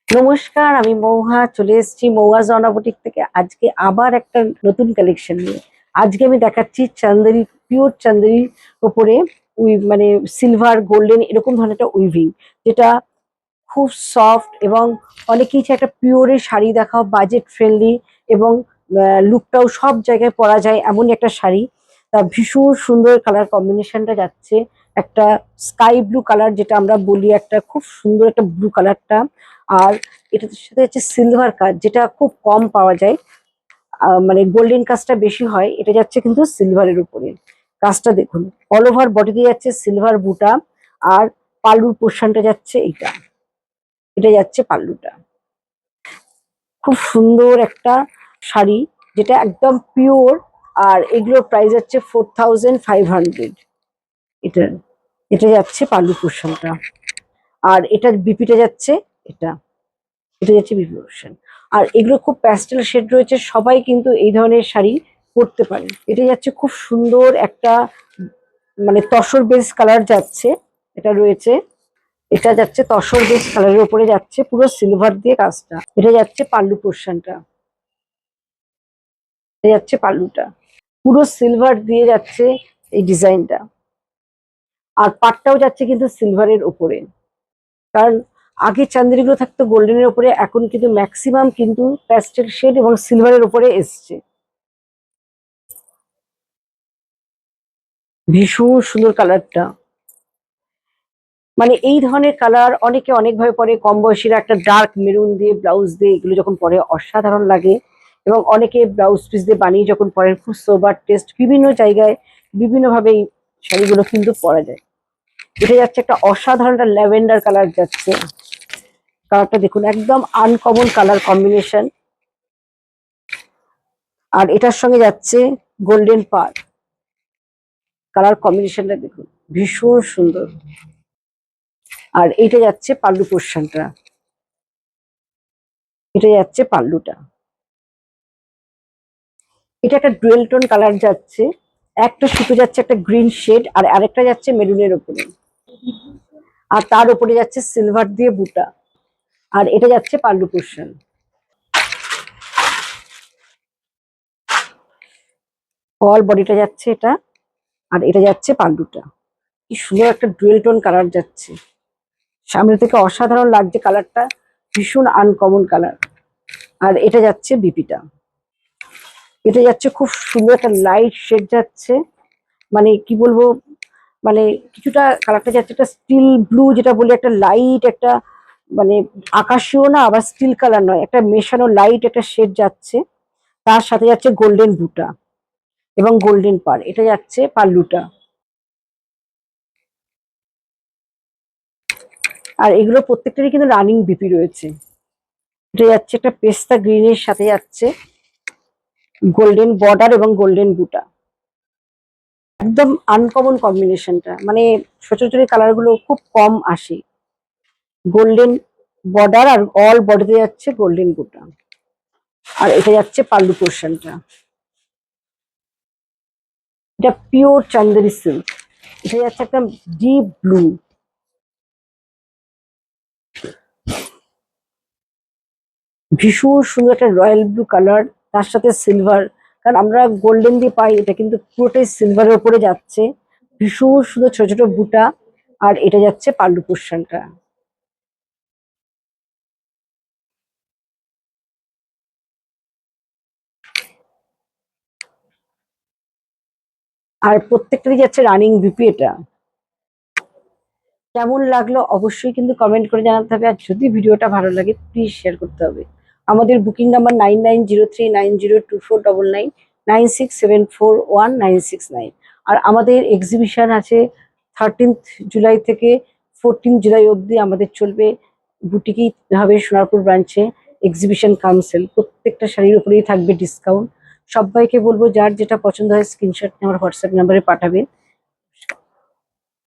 নমস্কার, আমি মৌহা চলে এসেছি মৌহা জনা বুটিক থেকে। আজকে আবার একটা নতুন কালেকশন নিয়ে। আজকে আমি দেখাচ্ছি চান্দেরি, পিওর চান্দেরির ওপরে মানে সিলভার গোল্ডেন এরকম ধরনের একটা উইভিং, যেটা খুব সফট এবং অনেকেই চায় একটা পিওরের শাড়ি দেখাও, বাজেট ফ্রেন্ডলি এবং লুকটাও সব জায়গায় পরা যায় এমনই একটা শাড়ি। তা ভীষণ সুন্দর কালার কম্বিনেশনটা যাচ্ছে, একটা স্কাই ব্লু কালার যেটা আমরা বলি, একটা খুব সুন্দর একটা ব্লু কালারটা। আর এটার সাথে হচ্ছে সিলভার কাজ, যেটা খুব কম পাওয়া যায়। মানে গোল্ডেন কাজটা বেশি হয়, এটা যাচ্ছে কিন্তু সিলভারের উপরে। কাজটা দেখুন, অল ওভার বডিতে যাচ্ছে সিলভার বুটা, আর পাল্লুর পোর্শনটা যাচ্ছে এটা, এটা যাচ্ছে পাল্লুটা। খুব সুন্দর একটা শাড়ি, যেটা একদম পিওর। আর এগুলোর প্রাইস হচ্ছে 4500। এটা এটা যাচ্ছে পাল্লু পোর্শনটা, আর এটা বিপিটা যাচ্ছে এটা, এটা যাচ্ছে বিপি পোর্শন। আর এগুলো খুব প্যাস্টেল শেড রয়েছে, সবাই কিন্তু এই ধরনের শাড়ি পরতে পারে। এটা যাচ্ছে খুব সুন্দর একটা মানে তসর বেস কালার যাচ্ছে, এটা রয়েছে। এটা যাচ্ছে তসর বেস কালারের উপরে যাচ্ছে, পুরো সিলভার দিয়ে কাজটা। এটা যাচ্ছে পাল্লু পোর্শনটা, এটা যাচ্ছে পাল্লুটা, পুরো সিলভার দিয়ে যাচ্ছে এই ডিজাইনটা। আর পাটটাও যাচ্ছে কিন্তু সিলভারের উপরে, কারণ আগে চান্দেরিগুলো থাকতো গোল্ডেনের উপরে, এখন কিন্তু ম্যাক্সিমাম কিন্তু প্যাস্টেল শেড এবং সিলভারের উপরে এসছে। ভীষণ সুন্দর কালারটা, মানে এই ধরনের কালার অনেকে অনেকভাবে পরে, কম বয়সীরা একটা ডার্ক মেরুন দিয়ে ব্লাউজ দিয়ে এগুলো যখন পরে অসাধারণ লাগে। এবং অনেকে ব্লাউজ পিস দিয়ে বানিয়ে যখন পরেন, খুব সোবার টেস্ট, বিভিন্ন জায়গায় বিভিন্নভাবে এই শাড়িগুলো কিন্তু পরা যায়। এটা যাচ্ছে একটা অসাধারণ একটা ল্যাভেন্ডার কালার যাচ্ছে, কালারটা দেখুন একদম আনকমন কালার কম্বিনেশন। আর এটার সঙ্গে যাচ্ছে গোল্ডেন পার, কালার কম্বিনেশনটা দেখুন ভীষণ সুন্দর। আর এটা যাচ্ছে পাল্লু পোর্শনটা, এটা যাচ্ছে পাল্লুটা। এটা একটা ডুয়েল টোন কালার যাচ্ছে, একটা সুতো যাচ্ছে একটা গ্রিন শেড, আর আরেকটা যাচ্ছে মেরুনের উপরে, আর তার উপরে যাচ্ছে সিলভার দিয়ে বুটা। আর এটা যাচ্ছে পাল্লু পোর্শন। অল বডিটা যাচ্ছে এটা, আর এটা যাচ্ছে পাল্লুটা। কি সুন্দর একটা ডুয়েল টোন কালার যাচ্ছে, সামনে থেকে অসাধারণ লাগছে কালারটা, ভীষণ আনকমন কালার। আর এটা যাচ্ছে বিপিটা, এটা যাচ্ছে খুব সুন্দর একটা লাইট শেড যাচ্ছে, মানে কি বলবো, মানে কিছুটা কালারটা যাচ্ছে একটা স্টিল ব্লু যেটা বলি, একটা লাইট একটা মানে আকাশীয় না, আবার স্টিল কালার নয়, একটা মেশানো লাইট একটা শেড যাচ্ছে। তার সাথে যাচ্ছে গোল্ডেন বুটা এবং গোল্ডেন পার, এটা যাচ্ছে পাল্লুটা। আর এগুলো প্রত্যেকটারই কিন্তু রানিং বিপি রয়েছে। এটা যাচ্ছে একটা পেস্তা গ্রিনের সাথে যাচ্ছে গোল্ডেন বর্ডার এবং গোল্ডেন বুটা, একদম আনকমন কম্বিনেশনটা, মানে সচরাচর কালার গুলো খুব কম আসে। গোল্ডেন বর্ডার আর অল বডিতে যাচ্ছে গোল্ডেন বুটা। আর এটা যাচ্ছে পাল্লু পোর্শনটা, এটা পিওর চান্দেরি সিল্ক, এটা যাচ্ছে একটা ডিপ ব্লু, ভীষণ সুন্দর একটা রয়্যাল ব্লু কালার, তার সাথে সিলভার। কারণ আমরা গোল্ডেন দিয়ে পাই, এটা কিন্তু পুরোটাই সিলভারের উপরে যাচ্ছে, ভীষণ সুন্দর ছোট ছোট বুটা। আর এটা যাচ্ছে পাল্লু পোর্শনটা। আর প্রত্যেকটারই যাচ্ছে রানিং বিপি। এটা কেমন লাগলো অবশ্যই কিন্তু কমেন্ট করে জানাতে হবে, আর যদি ভিডিওটা ভালো লাগে প্লিজ শেয়ার করতে হবে। আমাদের বুকিং নাম্বার 9903902499, 96741969। আর আমাদের এক্সিবিশন আছে 13th জুলাই থেকে 14 জুলাই অবধি আমাদের চলবে। বুটিকই হবে সোনারপুর ব্রাঞ্চে এক্সিবিশন কাউন্সিল, প্রত্যেকটা শাড়ির উপরেই থাকবে ডিসকাউন্ট। সবাইকে বলবো যার যেটা পছন্দ হয় স্ক্রিনশট আমার হোয়াটসঅ্যাপ নাম্বারে পাঠাবেন।